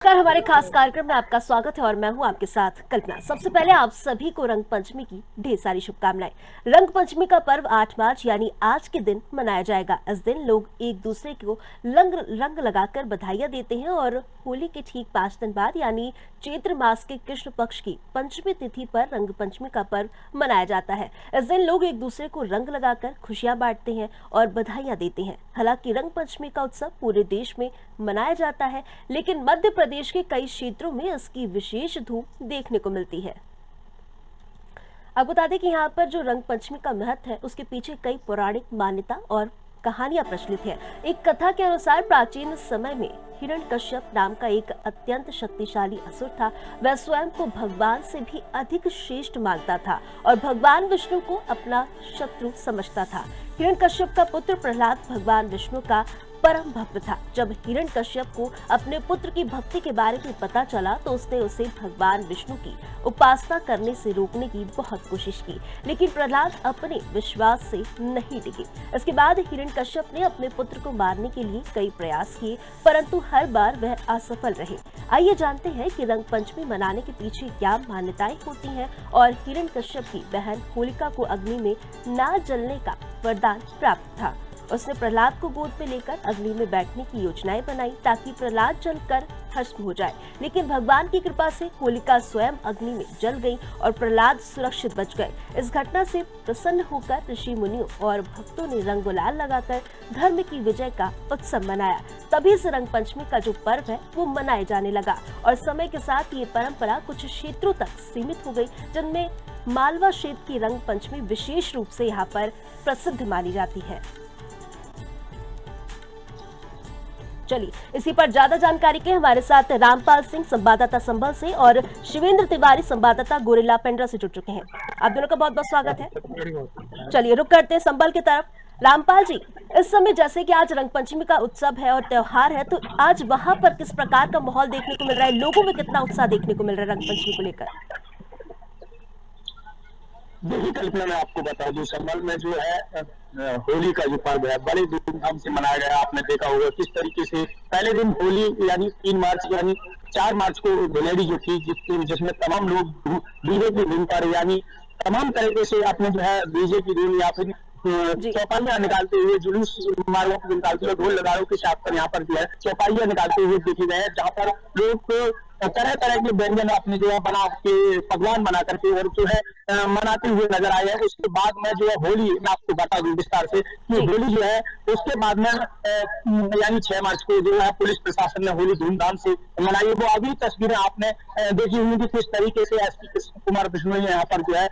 नमस्कार, हमारे खास कार्यक्रम में आपका स्वागत है और मैं हूं आपके साथ कल्पना। सबसे पहले आप सभी को रंग पंचमी की ढेर सारी शुभकामनाएं। रंग पंचमी का पर्व 8 मार्च यानी आज के दिन मनाया जाएगा। इस दिन लोग एक दूसरे को रंग लगाकर बधाइयां देते हैं और होली के ठीक 5 दिन बाद यानी चैत्र मास के कृष्ण पक्ष की पंचमी तिथि पर रंग पंचमी का पर्व मनाया जाता है। इस दिन लोग एक दूसरे को रंग लगाकर खुशियां बांटते हैं और बधाइयां देते हैं। हालांकि रंग पंचमी का उत्सव पूरे देश में मनाया जाता है, लेकिन मध्य प्रदेश के कई क्षेत्रों में इसकी विशेष धूम देखने को मिलती है। आपको बता दें कि यहाँ पर जो रंग पंचमी का महत्व है उसके पीछे कई पौराणिक मान्यता और कहानियां प्रचलित है। एक कथा के अनुसार प्राचीन समय में हिरण्यकश्यप नाम का एक अत्यंत शक्तिशाली असुर था। वह स्वयं को भगवान से भी अधिक श्रेष्ठ मानता था और भगवान विष्णु को अपना शत्रु समझता था। हिरण्यकश्यप का पुत्र प्रहलाद भगवान विष्णु का परम भक्त था। जब हिरण्यकश्यप को अपने पुत्र की भक्ति के बारे में पता चला तो उसने उसे भगवान विष्णु की उपासना करने से रोकने की बहुत कोशिश की, लेकिन प्रहलाद अपने विश्वास से नहीं टिके। इसके बाद हिरण्यकश्यप ने अपने पुत्र को मारने के लिए कई प्रयास किए, परंतु हर बार वह असफल रहे। आइए जानते हैं कि रंग पंचमी मनाने के पीछे क्या मान्यताएं होती हैं और हिरण्यकश्यप की बहन होलिका को अग्नि में ना जलने का वरदान प्राप्त था। उसने प्रहलाद को गोद में लेकर अग्नि में बैठने की योजनाएं बनाई ताकि प्रहलाद जलकर भस्म हो जाए, लेकिन भगवान की कृपा से होलिका स्वयं अग्नि में जल गई और प्रहलाद सुरक्षित बच गए। इस घटना से प्रसन्न होकर ऋषि मुनियों और भक्तों ने रंग गुलाल लगाकर धर्म की विजय का उत्सव मनाया। तभी से रंग पंचमी का जो पर्व है वो मनाए जाने लगा और समय के साथ ये परंपरा कुछ क्षेत्रों तक सीमित हो गई, जिनमें मालवा क्षेत्र की रंग पंचमी विशेष रूप से यहाँ पर प्रसिद्ध मानी जाती है। चलिए इसी पर ज्यादा जानकारी के हमारे साथ रामपाल सिंह संवाददाता संभल से और शिवेंद्र तिवारी संवाददाता गोरेला पेंड्रा से जुड़ चुके हैं। आप दोनों का बहुत बहुत स्वागत है। चलिए रुक करते हैं संभल की तरफ। रामपाल जी, इस समय जैसे कि आज रंग पंचमी का उत्सव है और त्योहार है, तो आज वहां पर किस प्रकार का माहौल देखने को मिल रहा है? लोगों में कितना उत्साह देखने को मिल रहा है रंग पंचमी को लेकर? देखिए कल्पना, मैं आपको बता दूं, संभल में जो है होली का जो पर्व है बड़े धूमधाम से मनाया गया। आपने देखा होगा किस तरीके से पहले दिन होली यानी 3 मार्च यानी 4 मार्च को धुलेड़ी जो थी, जिसमें तमाम लोग डीजे की धुन पर यानी तमाम तरीके से अपने जो है डीजे की धुन या फिर चौपाइयां निकालते हुए जुलूस मार्गों को निकालते हुए ढोल नगाड़ों के साथ पर यहाँ पर जो है चौपाइयां निकालते हुए देखे गए, जहाँ पर लोग तरह तरह के व्यंजन अपने जो है बना के पकवान बना करके और जो है मनाते हुए नजर आए हैं। उसके बाद में जो है होली, मैं आपको बता दूं विस्तार से कि होली जो है उसके बाद में यानी 6 मार्च को जो है पुलिस प्रशासन ने होली धूमधाम से मनाई। वो अभी तस्वीरें आपने देखी होंगी किस तरीके से एसपी कृष्ण कुमार बिश्नोई ने यहाँ पर जो है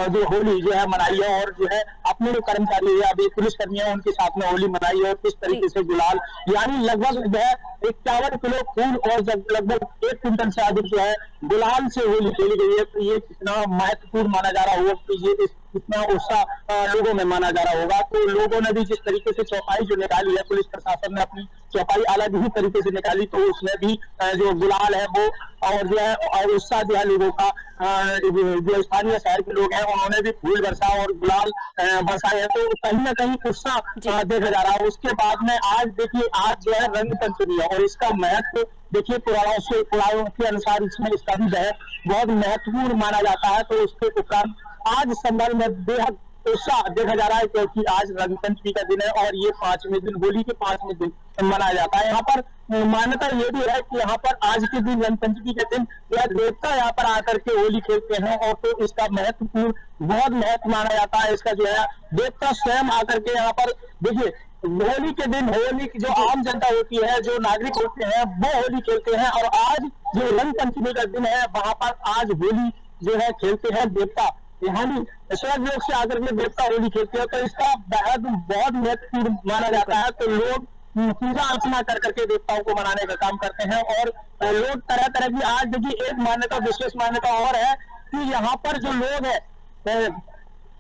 जो होली जो है मनाई है और जो है अपने जो कर्मचारी है अभी पुलिस कर्मी है उनके साथ में होली मनाई है और किस तरीके से गुलाल यानी लगभग जो है 51 किलो खून और लगभग 1 क्विंटल से अधिक जो है गुलाल से होली खेली गई है। तो ये कितना महत्वपूर्ण माना जा रहा होगा कि ये कितना उत्साह लोगों में माना जा रहा होगा। तो लोगों ने भी जिस तरीके से चौपाई जो निकाली है, पुलिस प्रशासन ने अपनी चौपाई अलग ही तरीके से निकाली, तो उसमें भी जो गुलाल है वो और जो है उत्साह जो है लोगों का, जो स्थानीय शहर के लोग हैं उन्होंने भी फूल बरसा और गुलाल बरसाए हैं। तो कहीं ना कहीं उत्साह देखा जा रहा है। उसके बाद में आज देखिए, आज जो है रंग पंचमी है और इसका महत्व देखिए पुराणों के अनुसार इसमें इसका भी बहुत महत्वपूर्ण माना जाता है। तो उसके उपरांत आज संदर्भ में बेहद उत्साह देखा जा रहा है, क्योंकि आज रंग पंचमी का दिन है और ये 5वें दिन, होली के 5वें दिन मनाया जाता है। यहाँ पर मान्यता ये भी है कि यहाँ पर आज के दिन रंग पंचमी के दिन यह देवता यहाँ पर आकर के होली खेलते हैं और तो इसका महत्वपूर्ण बहुत महत्व माना जाता है। इसका जो है देवता स्वयं आकर के यहाँ पर देखिए होली के दिन होली की जो आम जनता होती है, जो नागरिक होते हैं वो होली खेलते हैं और आज जो रंग पंचमी का दिन है वहां पर आज होली जो है खेलते हैं देवता, यानी स्वर्ग लोक से आकर के देवता होली खेलते हैं। तो इसका बहुत महत्वपूर्ण माना जाता है। तो लोग पूजा अर्चना कर करके देवताओं को मनाने का काम करते हैं और लोग तरह तरह की, आज देखिए एक मान्यता, विशेष मान्यता और है कि यहाँ पर जो लोग है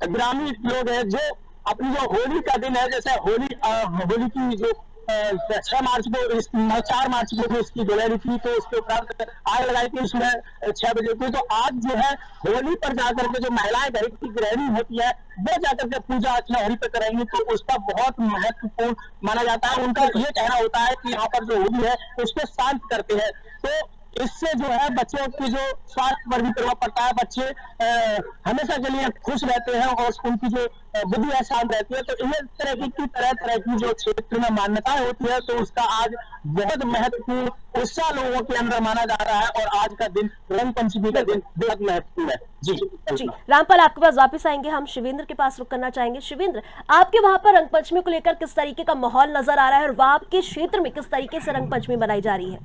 ग्रामीण लोग हैं, जो अपनी जो होली का दिन है, जैसे होली की जो 6 मार्च को 4 मार्च को जो इसकी डिलीवरी थी, तो उसके उपरांत आग लगाई थी सुबह 6 बजे को। तो आज जो है होली पर जाकर के जो महिलाएं घर की गृहिणी होती है वो जाकर के पूजा अर्चना होली पे करेंगी, तो उसका बहुत महत्वपूर्ण माना जाता है। उनका ये कहना होता है कि यहाँ पर जो होली है उसको शांत करते हैं, तो इससे जो है बच्चों की जो स्वास्थ्य पर भी प्रभाव पड़ता है। बच्चे हमेशा के लिए खुश रहते हैं और उनकी जो बुद्धि है शांत रहती है। तो इस तरह की जो क्षेत्र में मान्यताएं होती है, तो उसका आज बहुत महत्वपूर्ण उत्साह लोगों के अंदर माना जा रहा है और आज का दिन रंग पंचमी का दिन बेहद महत्वपूर्ण है। जी रामपाल, आपके पास वापस आएंगे, हम शिवेंद्र के पास रुक करना चाहेंगे। शिवेंद्र, आपके वहां पर रंग पंचमी को लेकर किस तरीके का माहौल नजर आ रहा है और वह आपके क्षेत्र में किस तरीके से रंग पंचमी मनाई जा रही है?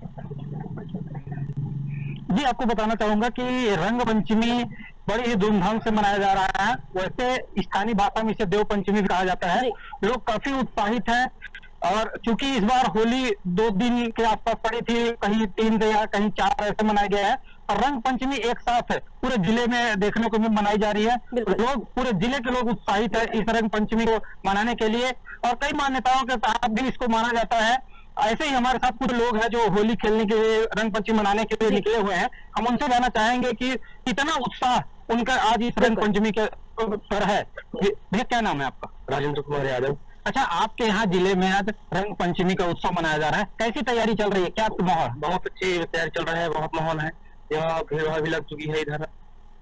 जी, आपको बताना चाहूंगा कि रंग पंचमी बड़ी ही धूमधाम से मनाया जा रहा है। वैसे स्थानीय भाषा में इसे देव पंचमी भी कहा जाता है। लोग काफी उत्साहित हैं और चूंकि इस बार होली 2 दिन के आसपास पड़ी थी, कहीं 3 या कहीं 4 ऐसे मनाया गया है, और रंग पंचमी एक साथ है पूरे जिले में देखने को भी मनाई जा रही है। लोग, पूरे जिले के लोग उत्साहित है इस रंग पंचमी को मनाने के लिए, और कई मान्यताओं के तहत भी इसको माना जाता है। ऐसे ही हमारे साथ कुछ लोग हैं जो होली खेलने के लिए, रंग पंचमी मनाने के लिए निकले हुए हैं। हम उनसे जानना चाहेंगे कि कितना उत्साह उनका आज इस रंग पंचमी के पर है। भैया, क्या नाम है आपका? राजेंद्र कुमार यादव। अच्छा, आपके यहाँ जिले में आज रंग पंचमी का उत्सव मनाया जा रहा है, कैसी तैयारी चल रही है? क्या माहौल? बहुत अच्छी तैयारी चल रहा है, बहुत माहौल है। यहाँ भीड़ भाड़ भी लग चुकी है इधर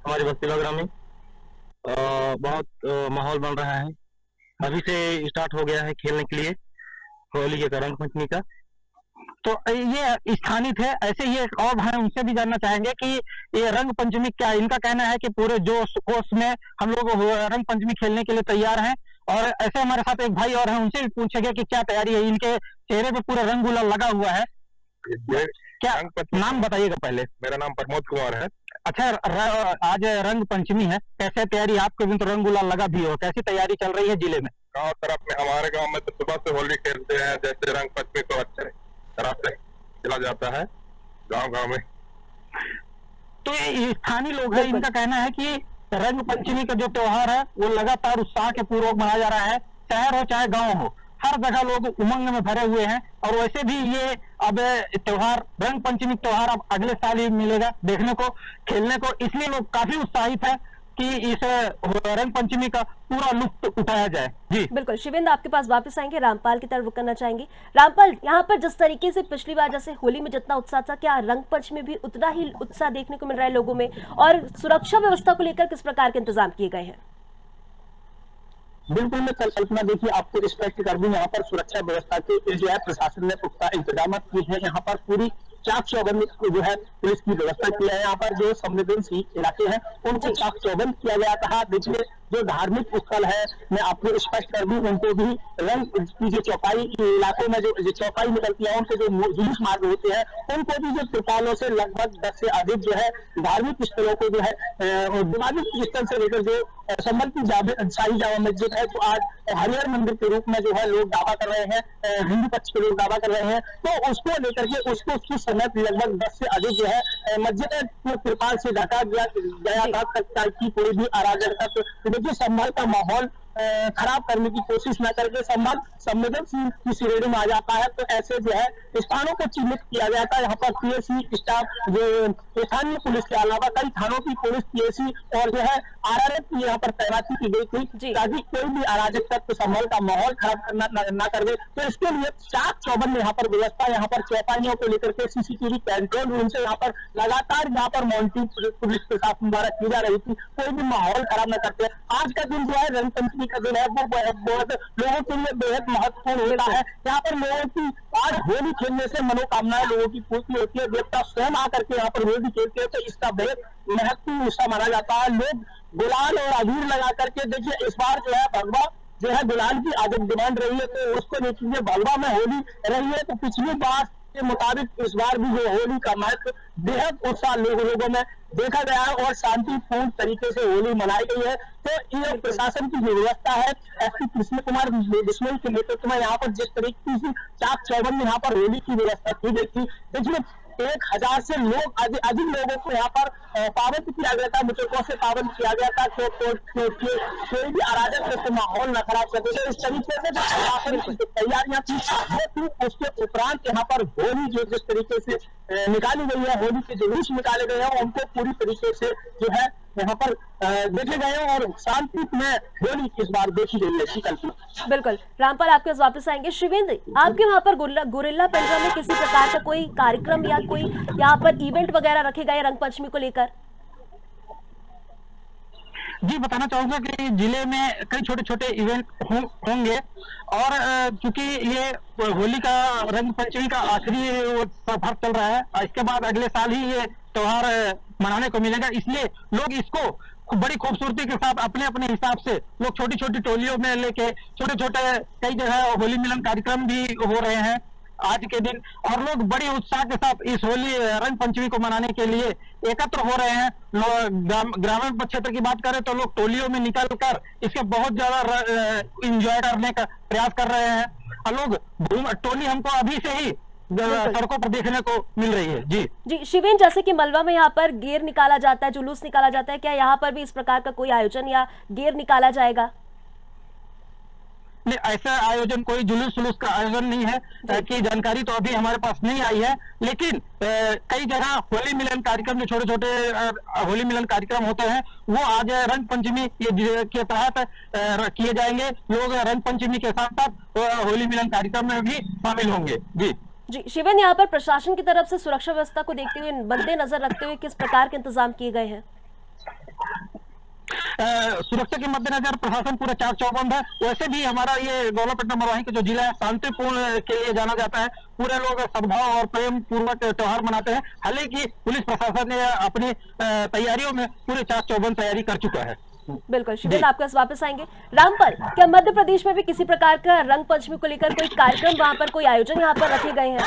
हमारे बस्ती वगैरह में, बहुत माहौल बन रहा है। अभी से स्टार्ट हो गया है खेलने के लिए होली के रंग पंचमी का। तो ये स्थानीय थे, ऐसे ही एक और भाई, उनसे भी जानना चाहेंगे कि ये रंग पंचमी क्या, इनका कहना है कि पूरे जोश खरोश में हम लोग रंग पंचमी खेलने के लिए तैयार हैं। और ऐसे हमारे साथ एक भाई और हैं, उनसे भी पूछेंगे कि क्या तैयारी है। इनके चेहरे पे पूरा रंग गुलाल लगा हुआ है। क्या नाम बताइएगा पहले? मेरा नाम प्रमोद कुमार है। अच्छा, आज रंग पंचमी है, कैसे तैयारी? आपके भी तो रंग गुलाल लगा भी हो, कैसी तैयारी चल रही है जिले में? गाँव तरफ में, हमारे गांव में तो सुबह से होली खेलते हैं। जैसे रंग पंचमी को अच्छे तरह से खेला जाता है गांव में। तो ये स्थानीय लोग हैं, इनका कहना है कि रंग पंचमी का जो त्योहार है वो लगातार उत्साह के पूर्वक मनाया जा रहा है। शहर हो चाहे गांव हो, हर जगह लोग उमंग में भरे हुए हैं। और वैसे भी ये अब त्योहार, रंग पंचमी त्योहार अब अगले साल ही मिलेगा देखने को, खेलने को, इसलिए लोग काफी उत्साहित है कि इस रंग पंचमी का पूरा लुत्फ उठाया जाए। जी बिल्कुल। शिवेंद्र, आपके पास वापस आएंगे, रामपाल की तरफ रुक करना चाहेंगे। रामपाल, यहाँ पर जिस तरीके से पिछली बार जैसे होली में जितना उत्साह था, क्या रंग पंचमी भी उतना ही उत्साह देखने को मिल रहा है लोगों में? और सुरक्षा व्यवस्था को लेकर किस प्रकार के इंतजाम किए गए हैं? बिल्कुल, मैं कल्पना देखिए आपको रिस्पेक्ट कर दूं। यहाँ पर सुरक्षा व्यवस्था के जो है प्रशासन ने पुख्ता इंतजाम किए हैं। यहाँ पर पूरी चाक चौबंद जो है पुलिस की व्यवस्था की है। यहाँ पर जो संवेदनशील इलाके हैं उनको चाक चौबंद किया गया था। देखिए, जो धार्मिक स्थल है, मैं आपको स्पष्ट कर दूं, उनको भी रंग की जो चौपाई इलाकों में जो चौपाई निकलती है, उनके जो जुलूस मार्ग होते हैं, उनको भी जो त्रिपालों से लगभग 10 से अधिक जो है धार्मिक स्थलों को जो है दिमागी स्थल से लेकर जो संबल की शाही जामा मस्जिद है, जो आज हरिहर मंदिर के रूप में जो है लोग दावा कर रहे हैं, हिंदू पक्ष के लोग दावा कर रहे हैं, तो उसको लेकर के उसको कुछ समय लगभग 10 से अधिक जो है मस्जिद त्रिपाल से ढका गया था ताकि कोई भी अराजकता, देखिए संभल का माहौल खराब करने की कोशिश न करके संभल संवेदनशील की श्रेणी में आ जाता है। तो ऐसे जो है स्थानों को चिन्हित किया गया था। यहाँ पर पीएसी स्टाफ, जो स्थानीय पुलिस के अलावा कई थानों की पुलिस, पीएसी और जो है आरआरएफ की यहाँ पर तैनाती की गई थी ताकि कोई भी अराजक तत्व संभल का माहौल खराब करना न कर दे। तो इसके लिए चाक चौबंद यहाँ पर व्यवस्था, यहाँ पर चौपाइयों को लेकर के सीसीटीवी कंट्रोल रूम से यहाँ पर लगातार यहाँ पर मॉनिटरिंग पुलिस प्रशासन द्वारा की जा रही थी, कोई भी माहौल खराब न करते। आज का दिन जो है रंग पंचमी का दिन है, वो बहुत लोगों के लिए बेहद महत्वपूर्ण होता है। यहाँ पर लोगों की आज होली खेलने से मनोकामनाएं लोगों की पूर्ति होती है। देवता स्वयं आकर के यहाँ पर होली खेलते हैं, तो इसका बेहद महत्वपूर्ण हिस्सा माना जाता है। लोग गुलाल और अबीर लगा करके, देखिए इस बार जो है भगवा जो है गुलाल की आदत डिमांड रही है, तो उसको देखिए भगवा में होली रही है। तो पिछली बार के मुताबिक इस बार भी जो होली का महत्व बेहद उत्साह लोगों में देखा गया है और शांतिपूर्ण तरीके से होली मनाई गई है। तो ये प्रशासन की जो व्यवस्था है, एसपी कृष्ण कुमार बिश्नोई के नेतृत्व में यहाँ पर जिस तरीके से चाक चौबंद में यहाँ पर होली की व्यवस्था की गई थी, देखिए 1000 से अधिक लोगों को यहाँ पर पाबंद किया गया था, मुतलकों से पाबंद किया गया था कोई भी अराजक जैसे माहौल न खराब कर दे। इस तरीके से जो प्रशासन की तैयारियां थी वो थी। उसके उपरांत यहाँ पर होली जो जिस तरीके से निकाली गई है, होली के जुलूस निकाले गए हैं, उनको पूरी तरीके से जो है यहाँ पर देखे गए हैं और शांति में होली इस बार देखी गई है। कल्पना बिल्कुल, रामपाल आपके पास वापस आएंगे। शिवेंद्र, आपके वहां पर गुरिल्ला पंजा में किसी प्रकार का कोई कार्यक्रम या कोई यहाँ पर इवेंट वगैरह रखे गए रंग पंचमी को लेकर? जी, बताना चाहूंगा कि जिले में कई छोटे छोटे इवेंट होंगे और चूंकि ये होली का रंग पंचमी का आखिरी सफर चल रहा है, इसके बाद अगले साल ही ये त्योहार मनाने को मिलेगा, इसलिए लोग इसको बड़ी खूबसूरती के साथ अपने अपने हिसाब से लोग छोटी छोटी टोलियों में लेके छोटे छोटे कई जगह होली मिलन कार्यक्रम भी हो रहे हैं आज के दिन, और लोग बड़ी उत्साह के साथ इस होली रंग पंचमी को मनाने के लिए एकत्र हो रहे हैं। ग्रामीण क्षेत्र की बात करें तो लोग टोलियों में निकल कर इसके बहुत ज्यादा इंजॉय करने का प्रयास कर रहे हैं, और लोग टोली हमको अभी से ही सड़कों पर देखने को मिल रही है। जी शिवेंद्र, जैसे कि मलवा में यहाँ पर गेर निकाला जाता है, जुलूस निकाला जाता है, क्या यहाँ पर भी इस प्रकार का कोई आयोजन या गेर निकाला जाएगा? नहीं, ऐसा आयोजन कोई जुलूस का आयोजन नहीं है कि जानकारी तो अभी हमारे पास नहीं आई है, लेकिन कई जगह होली मिलन कार्यक्रम जो छोटे छोटे होली मिलन कार्यक्रम होते हैं वो आज रंग पंचमी के तहत किए जाएंगे। लोग रंग पंचमी के साथ साथ होली मिलन कार्यक्रम में भी शामिल होंगे। जी शिवेंद्र, यहाँ पर प्रशासन की तरफ से सुरक्षा व्यवस्था को देखते हुए, मद्देनजर रखते हुए किस प्रकार के इंतजाम किए गए हैं? सुरक्षा के मद्देनजर प्रशासन पूरा चाक चौबंद है। वैसे भी हमारा ये गौलापट्टनम मरवाही का जो जिला है शांतिपूर्ण के लिए जाना जाता है, पूरे लोग सद्भाव और प्रेम पूर्वक त्योहार मनाते हैं। हालांकि पुलिस प्रशासन ने अपनी तैयारियों में पूरे चाक चौबंद तैयारी कर चुका है। बिल्कुल शिवेंद्र, आपके पास वापस आएंगे। रामपाल, क्या मध्य प्रदेश में भी किसी प्रकार का रंग पंचमी को लेकर कोई कार्यक्रम, वहां पर कोई आयोजन यहाँ पर रखे गए हैं?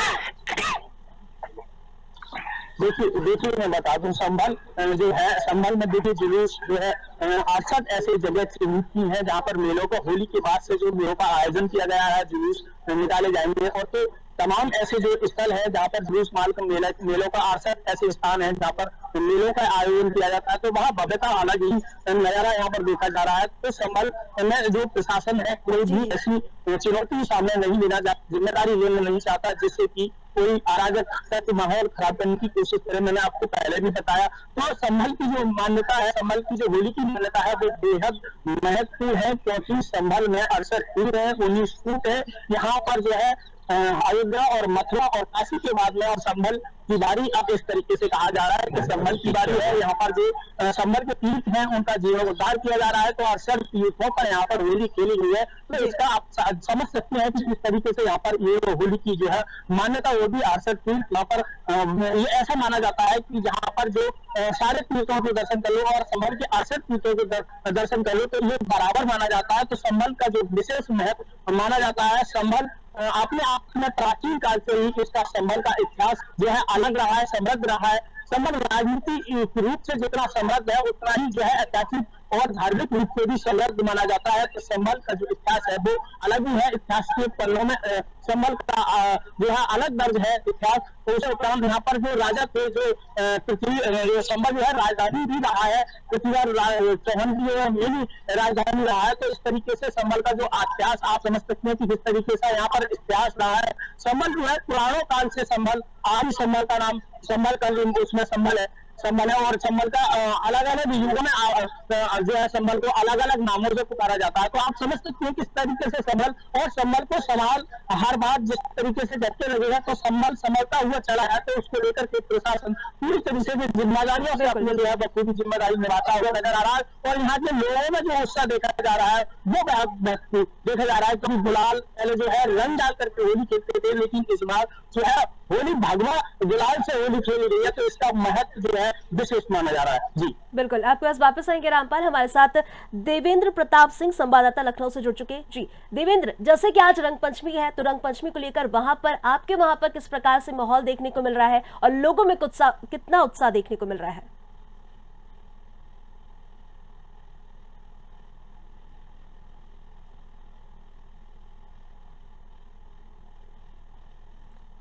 देखिए मैं बता दूं, संभल जो है, संभल में देखिए जुलूस जो है 68 ऐसे जगह चिन्हित की है जहाँ पर मेलों का, होली के बाद से जो मेलों का आयोजन किया गया है, जुलूस निकाले जाएंगे। और तो तमाम ऐसे जो स्थल है जहाँ पर जुलूस माल का मेलों का 68 ऐसे स्थान है जहाँ पर मेलों का आयोजन किया जाता है, तो वहाँ भव्यता अलग ही नजारा यहाँ पर देखा जा रहा है। तो संभल में जो प्रशासन है कोई भी ऐसी चुनौती सामने नहीं लेना, जिम्मेदारी लेना नहीं चाहता जिससे कि कोई अराजक माहौल खराब करने की कोशिश करे। मैंने आपको पहले भी बताया, तो संभल की जो मान्यता है, संभल की जो होली की मान्यता है वो बेहद महत्वपूर्ण है, क्योंकि संभल में 68 फूट है, 19 फूट है। यहाँ पर जो है अयोध्या और मथुरा और काशी के बाद में और संभल की बारी अब इस तरीके से कहा जा रहा है कि संभल की बारी है। यहाँ पर जो संभल के तीर्थ हैं उनका जीर्णोद्धार किया जा रहा है, तो 68 तीर्थों पर यहाँ पर होली खेली गई है। तो इसका आप समझ सकते हैं कि किस तरीके से यहाँ पर ये होली की जो है मान्यता होगी। 68 तीर्थ यहाँ पर ये ऐसा माना जाता है कि जहाँ पर जो सारे तीर्थों के दर्शन कर लो और संभल के 68 तीर्थों के दर्शन कर लो तो ये बराबर माना जाता है। तो संभल का जो विशेष महत्व माना जाता है, संभल अपने आप में प्राचीन काल से ही इसका संभल का इतिहास जो है अलग रहा है, समृद्ध रहा है। संभल राजनीतिक रूप से जितना समृद्ध है उतना ही जो है ऐतिहासिक और धार्मिक रूप से भी समृद्ध माना जाता है। तो संभल का जो इतिहास है वो अलग ही है, इतिहास के पन्नों में संभल का जो है अलग दर्ज है इतिहास। उस उपरांत यहाँ पर जो राजा थे, जो पृथ्वी संभल जो है राजधानी भी रहा है, पृथ्वीराज चौहान की मेरी राजधानी रहा है। तो इस तरीके से संभल का जो इतिहास आप समझ सकते हैं कि किस तरीके से यहाँ पर इतिहास रहा है। संभल जो है पुरानों काल से संभल, आज संभल का नाम संभल का उसमें संभल है और संभल का अलग अलग युगों में जो है संभल को अलग अलग नामों से पुकारा जाता है। तो आप समझ सकते हैं किस तरीके से संभल और संभल को सवाल हर बात जिस तरीके से झटके लगेगा तो संभल संभलता हुआ चला है। तो उसको लेकर के प्रशासन पूरी तरीके से जिम्मेदारियों से अपने जो है बखूबी जिम्मेदारी निभाता हुआ नजर आ रहा है। और यहाँ के लोगों में जो उत्साह देखा जा रहा है वो देखा जा रहा है। कभी गुलाल पहले जो है रंग डाल करके होली खेलते थे, लेकिन इस बार जो है होली भगवा गुलाल से होली खेली गई है, तो इसका महत्व जो है विशेष माना जा रहा है। जी बिल्कुल, आपके पास वापस आएंगे रामपाल। हमारे साथ देवेंद्र प्रताप सिंह संवाददाता लखनऊ से जुड़ चुके। जी देवेंद्र, जैसे कि आज रंग पंचमी है, तो रंग पंचमी को लेकर वहां पर आपके वहां पर किस प्रकार से माहौल देखने को मिल रहा है और लोगों में कितना उत्साह देखने को मिल रहा है?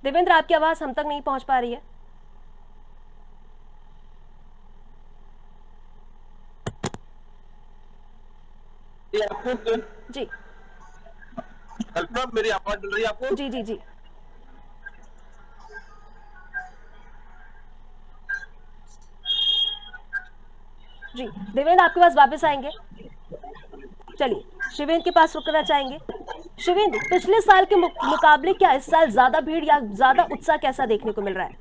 देवेंद्र, आपकी आवाज हम तक नहीं पहुंच पा रही है। कि आपको जी कल्पना, मेरी आवाज मिल रही है आपको? जी जी जी जी देवेंद्र आपके पास वापस आएंगे। चलिए शिवेंद्र के पास रुकना चाहेंगे। शिवेंद्र, पिछले साल के मुकाबले क्या इस साल ज्यादा भीड़ या ज्यादा उत्साह कैसा देखने को मिल रहा है?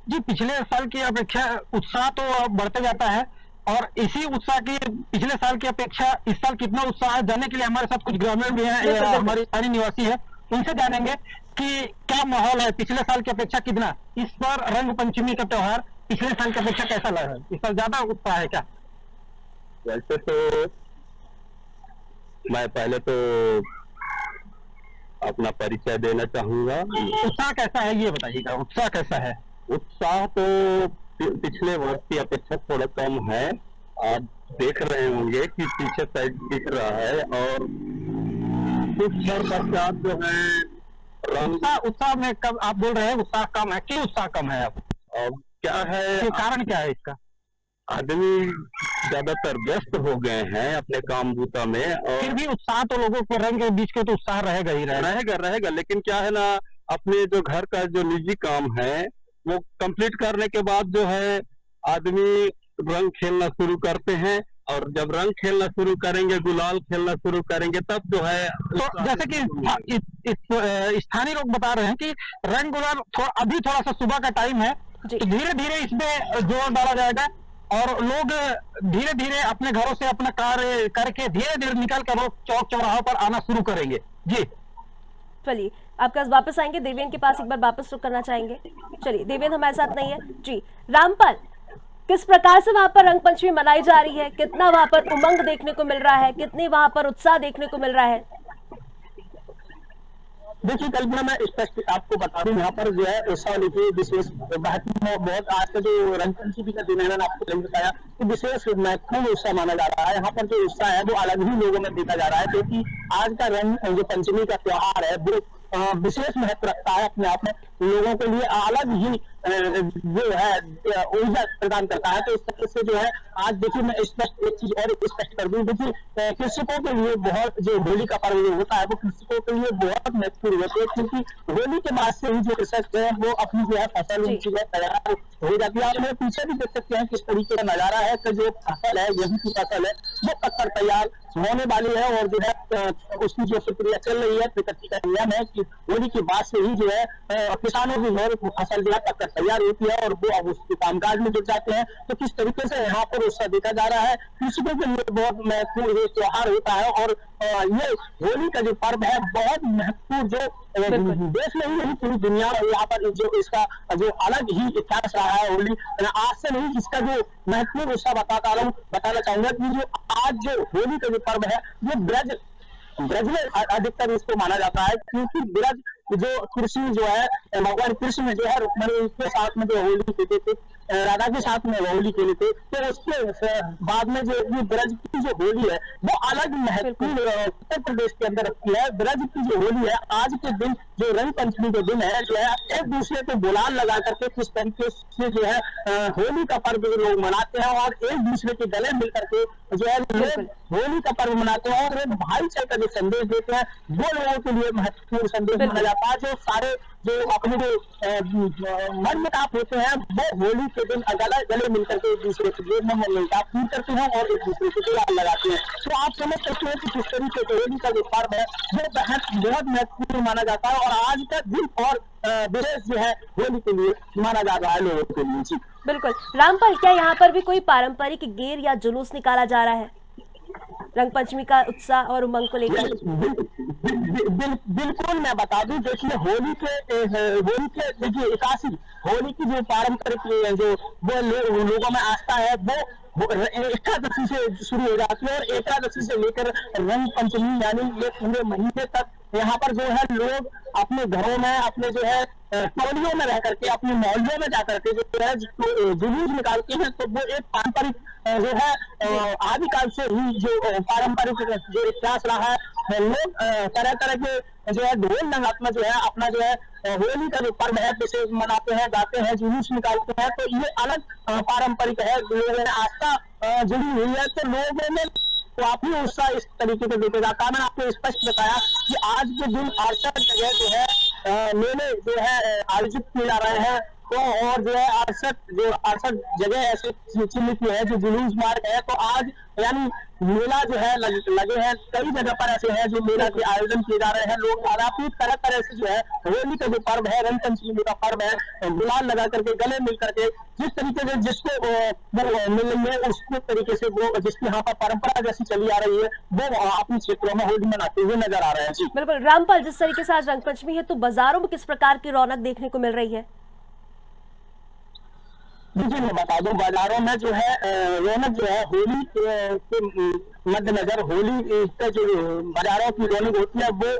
जी, पिछले साल की अपेक्षा उत्साह तो बढ़ते जाता है, और इसी उत्साह की पिछले साल की अपेक्षा इस साल कितना उत्साह है जानने के लिए हमारे साथ कुछ ग्रामीण भी हैं, हमारे स्थानीय निवासी है, उनसे जानेंगे कि क्या माहौल है, पिछले साल की अपेक्षा कितना इस बार रंग पंचमी का त्योहार पिछले साल की अपेक्षा कैसा लगा है, इस साल ज्यादा उत्साह है क्या? वैसे तो मैं पहले तो अपना परिचय देना चाहूंगा। उत्साह कैसा है ये बताइएगा, उत्साह कैसा है? उत्साह तो पिछले वर्ष की अपेक्षा थोड़ा कम है। आप देख रहे होंगे कि पीछे साइड दिख रहा है, और कुछ देर पश्चात जो है उत्साह में कब आप बोल रहे हैं उत्साह कम है, क्यों उत्साह कम है? अब क्या है, कारण क्या है इसका? आदमी ज्यादातर व्यस्त हो गए हैं अपने काम बूता में, और फिर भी उत्साह तो लोगों के रंग के बीच के तो उत्साह रहेगा ही रहेगा, लेकिन क्या है ना, अपने जो घर का जो निजी काम है वो कंप्लीट करने के बाद जो है आदमी रंग खेलना शुरू करते हैं, और जब रंग खेलना शुरू करेंगे, गुलाल खेलना शुरू करेंगे, तब जो है तो जैसे कि स्थानीय लोग बता रहे हैं कि रंग गुलाल अभी थोड़ा सा सुबह का टाइम है, तो धीरे धीरे इसमें जोर डाला जाएगा, और लोग धीरे धीरे अपने घरों से अपना कार्य करके धीरे धीरे निकल कर लोग चौक चौराहों पर आना शुरू करेंगे। जी चलिए आपके पास वापस आएंगे, देवेंद्र के पास एक बार वापस रुक करना चाहेंगे। चलिए देवेंद्र हमारे साथ नहीं है जी। रामपाल, किस प्रकार से वहां पर रंग पंचमी मनाई जा रही है, कितना वहां पर उमंग देखने को मिल रहा है, कितनी वहां पर उत्साह देखने को मिल रहा है? देखिए कल्पना, मैं स्पष्ट आपको बता दूं, यहाँ पर जो है उत्साह लेके विशेष बहुत आज का जो रंग पंचमी का दिन है, मैंने आपको बताया कि विशेष महत्वपूर्ण उत्साह माना जा रहा है। यहाँ पर जो उत्साह है वो अलग ही लोगों में देखा जा रहा है, क्योंकि आज का रंग जो पंचमी का त्योहार है वो विशेष महत्व रखता है अपने आप में, लोगों के लिए अलग ही जो है ऊर्जा प्रदान करता है। तो इस तरह से जो है आज देखिए, मैं स्पष्ट एक चीज और स्पष्ट कर दूं, देखिए कृषकों के लिए बहुत जो होली का पर्व होता है वो कृषकों के लिए बहुत महत्वपूर्ण होता है, क्योंकि होली के बाद से ही जो कृषक है वो अपनी जो है फसल उनकी जो है तैयार हो जाती है। आप मेरे पीछे भी देख सकते हैं किस तरीके का नजारा है कि जो फसल है, गेहूं की फसल है वो पककर तैयार होने वाली है, और जो है उसकी जो प्रक्रिया चल रही है, प्रकृति का नियम है कि होली के बाद से ही जो है किसानों की और फसल जो है पककर तैयार होती है, और वो अब उसके कामकाज में जुट जाते हैं। तो किस तरीके से यहाँ पर उत्साह देखा जा रहा है, कृषकों के लिए बहुत महत्वपूर्ण त्योहार होता है, और ये होली का जो पर्व है बहुत महत्वपूर्ण, जो देश में ही नहीं पूरी दुनिया में यहाँ पर जो इसका जो अलग ही इतिहास रहा है। होली आज से नहीं, इसका जो महत्वपूर्ण उत्साह बताना चाहूंगा कि जो आज जो होली का जो पर्व है ये ब्रज में अधिकतर इसको माना जाता है, क्योंकि ब्रज जो कृष्ण जो है, भगवान कृष्ण में जो है रुक्मिणी के साथ में जो होली खेलते थे, राधा के साथ में होली खेले थे, तो उसके बाद में जो ब्रज की जो होली है वो अलग महत्वपूर्ण उत्तर प्रदेश के अंदर रखती है। ब्रज की जो होली है आज के दिन जो रंग पंचमी के दिन है जो है एक दूसरे को गुलाल लगा करके किस तरीके से जो है होली का पर्व लोग मनाते हैं, और एक दूसरे के गले मिल करके जो है लोग होली का पर्व मनाते हैं, और भाईचारे का जो संदेश देते हैं वो लोगों के लिए महत्वपूर्ण संदेश माना जाता है। जो सारे जो अपने जो मन मुटाव होते हैं वो होली के दिन गले मिलकर के एक दूसरे से मन मुटाव दूर करते हैं और एक दूसरे को गुलाल लगाते हैं। तो आप समझ सकते हैं कि किस तरीके से होली का जो पर्व है वो बहुत महत्वपूर्ण माना जाता है, और आज का दिन और विशेष जो है होली के लिए माना जा रहा है लोगों के लिए। बिल्कुल रामपाल, क्या यहाँ पर भी कोई पारंपरिक गेर या जुलूस निकाला जा रहा है रंग पंचमी का उत्साह और उमंग को लेकर? बिल्कुल मैं बता दूं, देखिए होली के देखिए एकादशी होली की जो पारंपरिक जो वो लोगों में आस्था है वो एकादशी से शुरू हो जाती है, और एकादशी से लेकर रंग पंचमी यानी ये पूरे महीने तक यहाँ पर जो है लोग अपने घरों में अपने जो है टोलियों में रह करके अपने मोहल्लों में जाकर के जो है जुलूस निकालते हैं। तो वो एक पारंपरिक जो है आदिकाल से ही जो पारंपरिक जो इतिहास रहा है लोग तरह तरह के जो है ढोल नगाड़े जो है अपना जो है होली का जो पर्व है जैसे मनाते हैं, गाते हैं, जुलूस निकालते हैं, तो ये अलग पारंपरिक है, लोगों में आस्था जुड़ी हुई है, तो लोगों में काफी उत्साह इस तरीके से देखा जाता है। मैंने आपको स्पष्ट बताया कि आज के दिन 68 जगह जो है मेले जो है आयोजित किए जा रहे हैं, तो और जो है 68 जगह ऐसे चिन्हित है जो जुलूस मार्ग है, तो आज यानी मेला जो है लगे हैं, कई जगह पर ऐसे हैं जो मेला के आयोजन किए जा रहे हैं। लोग आरापी तरह तरह से जो है होली का जो पर्व है, रंग पंचमी का पर्व है, गुलाल लगा करके, गले मिल करके, जिस तरीके से जिसको वो मिल रही है उसको तरीके से वो जिसकी यहाँ पर परंपरा जैसी चली आ रही है वो अपने क्षेत्रों में होली मनाते हुए नजर आ रहे हैं। जी बिल्कुल रामपाल, जिस तरीके से आज रंग पंचमी है तो बाजारों में किस प्रकार की रौनक देखने को मिल रही है? जी मैं बता दूं, बाजारों में जो है रौनक जो है होली के मद्देनजर होली का जो बाजारों की रौनक होती है वो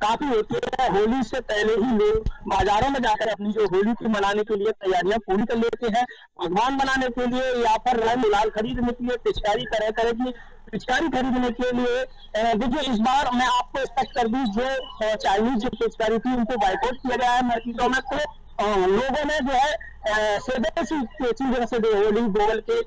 काफी होती है। होली से पहले ही लोग बाजारों में जाकर अपनी जो होली की मनाने के लिए तैयारियां पूरी कर लेते हैं। भगवान बनाने के लिए या फिर रंग गुलाल खरीदने के लिए, पिचकारी तरह तरह की पिचकारी खरीदने के लिए देखिए इस बार मैं आपको स्पष्ट कर दूं, जो चाइनीज जो पिचकारी थी उनको बाइकआउट किया गया है मार्केटों में, तो लोगों ने जो है स्वदेशी चीजों से होली बोल के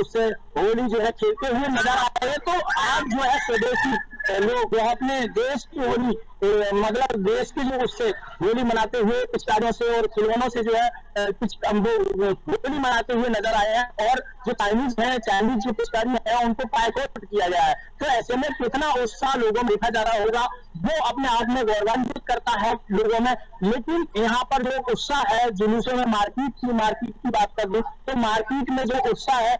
उससे होली जो है खेलते हुए नजर आ रहे हैं। तो आज जो है स्वदेशी लोग जो है अपने देश की होली मतलब देश की जो उससे होली मनाते हुए पिचकारियों से और खिलौनों से जो है होली मनाते हुए नजर आए हैं, और जो चाइनीज जो पिचकारी है उनको बाइकआउट किया गया है। तो ऐसे में कितना उत्साह लोगों में देखा जा रहा होगा, वो अपने आप में गौरवान्वित करता है लोगों में। लेकिन यहाँ पर जो उत्साह है जुलूसों में, मार्केट की बात कर दूं तो मार्केट में जो उत्साह है,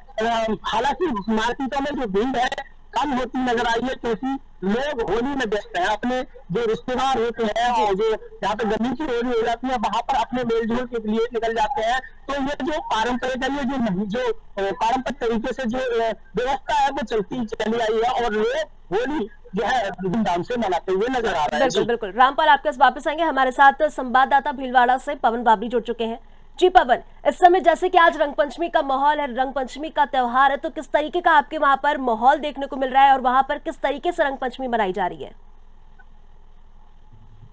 हालांकि मार्केटों में जो भीड़ है कम होती नजर आई है, क्योंकि लोग होली में व्यस्त हैं। अपने जो रिश्तेदार होते हैं और जो जहाँ पे गली की होली हो जाती है वहां पर अपने मेलजोल के लिए निकल जाते हैं। तो ये जो पारंपरिक है, ये जो पारंपरिक तरीके से जो व्यवस्था है वो चलती चली आई है, और लोग होली जो है धूमधाम से मनाते हुए नजर आ रहे हैं। बिल्कुल बिल्कुल रामपाल, आपके पास वापस आएंगे। हमारे साथ संवाददाता भीलवाड़ा से पवन बाबरी जुड़ चुके हैं। जी पवन, इस समय जैसे कि आज रंग पंचमी का माहौल है, रंग पंचमी का त्योहार है, तो किस तरीके का आपके वहां पर माहौल देखने को मिल रहा है और वहां पर किस तरीके से रंग पंचमी मनाई जा रही है?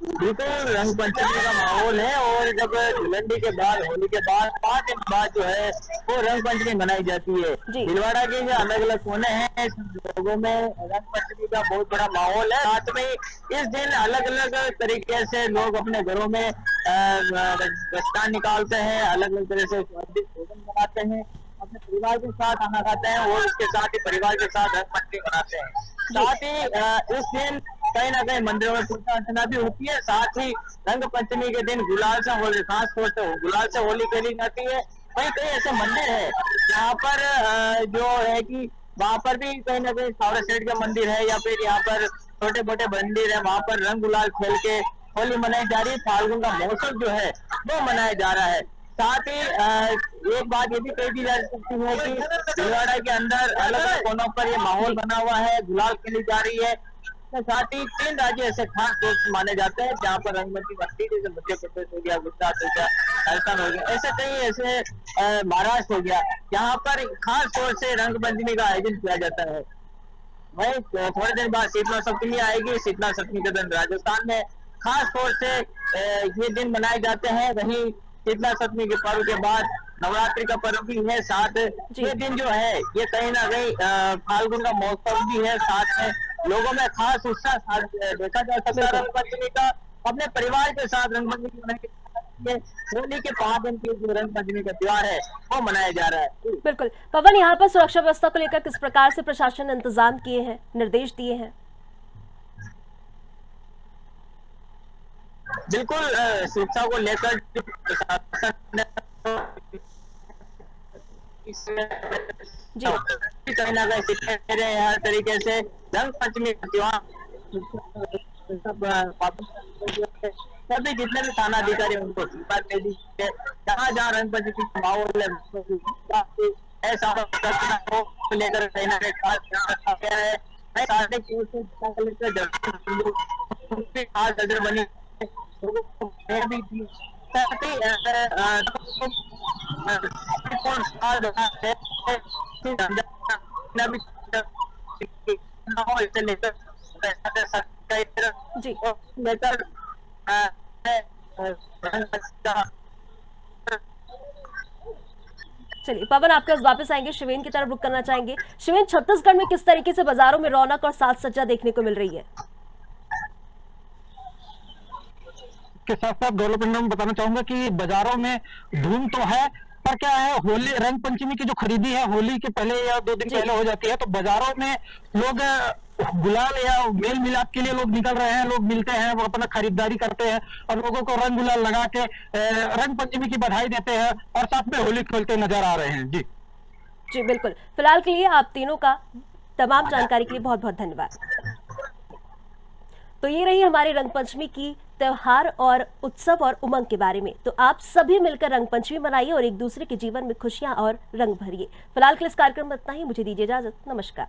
बिल्कुल रंग पंचमी का माहौल है, और जब धुलंडी के बाद होली के बाद 5 दिन बाद जो है वो रंग पंचमी मनाई जाती है। भीलवाड़ा के जो अलग अलग कोने हैं लोगों में रंग पंचमी का बहुत बड़ा माहौल है। साथ में इस दिन अलग अलग तरीके से लोग अपने घरों में रस्ता निकालते हैं, अलग अलग तरह से स्वादिष्ट भोजन बनाते हैं, अपने परिवार के साथ खाना खाते हैं और उसके साथ ही परिवार के साथ रंग पंचमी मनाते हैं। साथ ही इस दिन कहीं ना कहीं मंदिरों में पूजा अर्चना भी होती है। साथ ही रंग पंचमी के दिन गुलाल से होली, खास तौर से गुलाल से होली खेली जाती है। कई कई ऐसे मंदिर है जहाँ पर जो है कि वहाँ पर भी कहीं ना कहीं सावरा सेठ का मंदिर है या फिर यहाँ पर छोटे मोटे मंदिर है, वहाँ पर रंग गुलाल खेल के होली मनाई जा रही है। फाल्गुन का मौसम जो है वो मनाया जा रहा है। साथ ही एक बात ये भी कही दी जा सकती है कि भीलवाड़ा के अंदर अलग अलग कोनों पर ये माहौल बना हुआ है, गुलाल खेली जा रही है। साथ ही 3 राज्य ऐसे खास तौर से माने जाते हैं जहाँ पर रंगमंची बनती है, जैसे मध्य प्रदेश हो गया, गुजरात हो गया, राजस्थान हो गया, ऐसे कई ऐसे महाराष्ट्र हो गया जहाँ पर खास तौर से रंग पंचमी का आयोजन किया जाता है। वही थोड़े दिन बाद शीतला सप्तमी आएगी। शीतला सप्तमी के दिन राजस्थान में खास तौर से ये दिन मनाए जाते हैं। वहीं शीतला सप्तमी के पर्व के बाद नवरात्रि का पर्व भी है। साथ ये दिन जो है ये कहीं ना कहीं फाल्गुन का मौसम भी है। साथ में लोगों में खास उत्साह देखा जा सकता है रंग पंचमी का। अपने परिवार के साथ रंग पंचमी मनाने होली के 5 दिन के जो रंग पंचमी का त्योहार है वो मनाया जा रहा है। बिल्कुल पवन, यहाँ पर सुरक्षा व्यवस्था को लेकर किस प्रकार से प्रशासन ने इंतजाम किए हैं, निर्देश दिए हैं? बिल्कुल सुरक्षा को लेकर प्रशासन ने कहीं ना कहीं हर तरीके से रंग पंचमी का त्योहार सभी जितने भी थाना अधिकारी उनको दे दी है। जहाँ जहाँ रंग पंचमी का माहौल है ऐसा हो लेकर कहीं ना कहीं खास ध्यान रखा गया है। खास नजर बनी जी बेटर चलिए पवन आपके पास वापस आएंगे, शिवेन की तरफ रुक करना चाहेंगे। शिवेन, छत्तीसगढ़ में किस तरीके से बाजारों में रौनक और साज सज्जा देखने को मिल रही है? के साथ साथ डेवलपमेंट में बताना चाहूंगा कि बाजारों में धूम तो है, पर क्या है, होली रंग पंचमी की जो खरीदी है होली के पहले या 2 दिन जी। पहले हो जाती है, तो बाजारों में लोग गुलाल या मेल मिलाप के लिए लोग निकल रहे हैं, लोग मिलते हैं, वो अपना खरीदारी करते हैं और लोगों को रंग गुलाल लगा के रंग पंचमी की बधाई देते हैं और साथ में होली खेलते नजर आ रहे हैं। जी जी बिल्कुल, फिलहाल के लिए आप तीनों का तमाम जानकारी के लिए बहुत बहुत धन्यवाद। तो ये रही हमारे रंग पंचमी की त्योहार और उत्सव और उमंग के बारे में। तो आप सभी मिलकर रंग पंचमी मनाइए और एक दूसरे के जीवन में खुशियां और रंग भरिए। फिलहाल के लिए इस कार्यक्रम में इतना ही, मुझे दीजिए इजाजत, नमस्कार।